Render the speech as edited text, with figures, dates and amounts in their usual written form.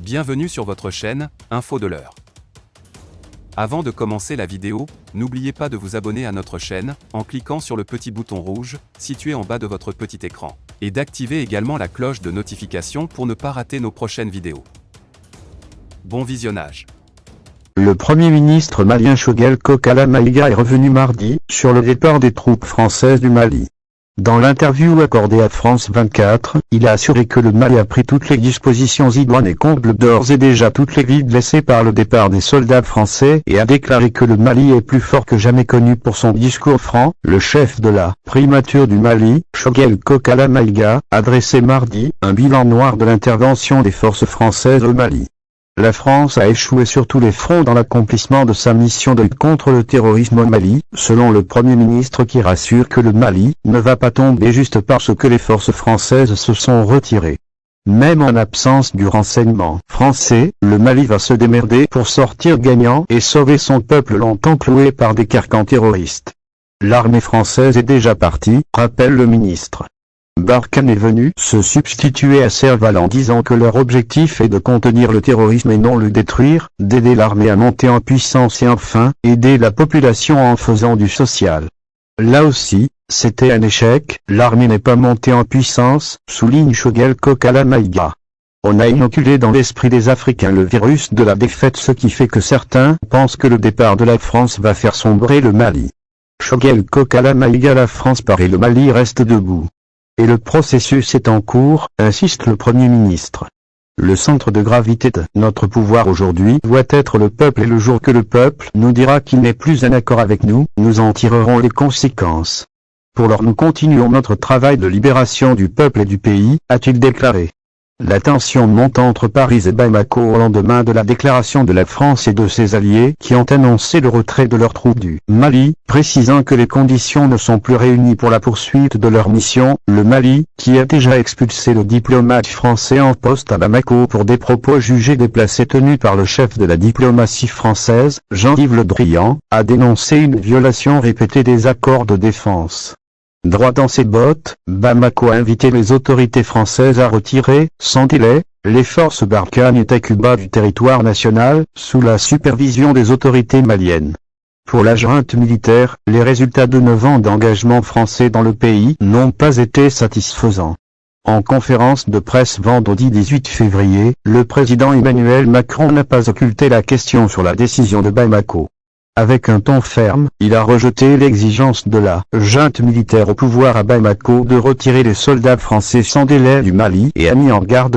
Bienvenue sur votre chaîne, Info de l'heure. Avant de commencer la vidéo, n'oubliez pas de vous abonner à notre chaîne, en cliquant sur le petit bouton rouge, situé en bas de votre petit écran, et d'activer également la cloche de notification pour ne pas rater nos prochaines vidéos. Bon visionnage. Le Premier ministre malien Choguel Kokala Maïga est revenu mardi, sur le départ des troupes françaises du Mali. Dans l'interview accordée à France 24, il a assuré que le Mali a pris toutes les dispositions idoines et comble d'ores et déjà toutes les vides laissées par le départ des soldats français et a déclaré que le Mali est plus fort que jamais. Connu pour son discours franc, le chef de la primature du Mali, Choguel Kokala Maïga, a dressé mardi un bilan noir de l'intervention des forces françaises au Mali. La France a échoué sur tous les fronts dans l'accomplissement de sa mission de lutte contre le terrorisme au Mali, selon le Premier ministre qui rassure que le Mali ne va pas tomber juste parce que les forces françaises se sont retirées. Même en absence du renseignement français, le Mali va se démerder pour sortir gagnant et sauver son peuple longtemps cloué par des carcans terroristes. L'armée française est déjà partie, rappelle le ministre. Barkhane est venu se substituer à Serval en disant que leur objectif est de contenir le terrorisme et non le détruire, d'aider l'armée à monter en puissance et enfin, aider la population en faisant du social. Là aussi, c'était un échec, l'armée n'est pas montée en puissance, souligne Choguel Kokala Maïga. On a inoculé dans l'esprit des Africains le virus de la défaite, ce qui fait que certains pensent que le départ de la France va faire sombrer le Mali. Choguel Kokala Maïga: la France part et le Mali reste debout. Et le processus est en cours, insiste le Premier ministre. Le centre de gravité de notre pouvoir aujourd'hui doit être le peuple, et le jour que le peuple nous dira qu'il n'est plus en accord avec nous, nous en tirerons les conséquences. Pour lors, nous continuons notre travail de libération du peuple et du pays, a-t-il déclaré. La tension monte entre Paris et Bamako au lendemain de la déclaration de la France et de ses alliés qui ont annoncé le retrait de leurs troupes du Mali, précisant que les conditions ne sont plus réunies pour la poursuite de leur mission. Le Mali, qui a déjà expulsé le diplomate français en poste à Bamako pour des propos jugés déplacés tenus par le chef de la diplomatie française, Jean-Yves Le Drian, a dénoncé une violation répétée des accords de défense. Droit dans ses bottes, Bamako a invité les autorités françaises à retirer, sans délai, les forces Barkhane et Takuba du territoire national, sous la supervision des autorités maliennes. Pour la junte militaire, les résultats de 9 ans d'engagement français dans le pays n'ont pas été satisfaisants. En conférence de presse vendredi 18 février, le président Emmanuel Macron n'a pas occulté la question sur la décision de Bamako. Avec un ton ferme, il a rejeté l'exigence de la junte militaire au pouvoir à Bamako de retirer les soldats français sans délai du Mali et a mis en garde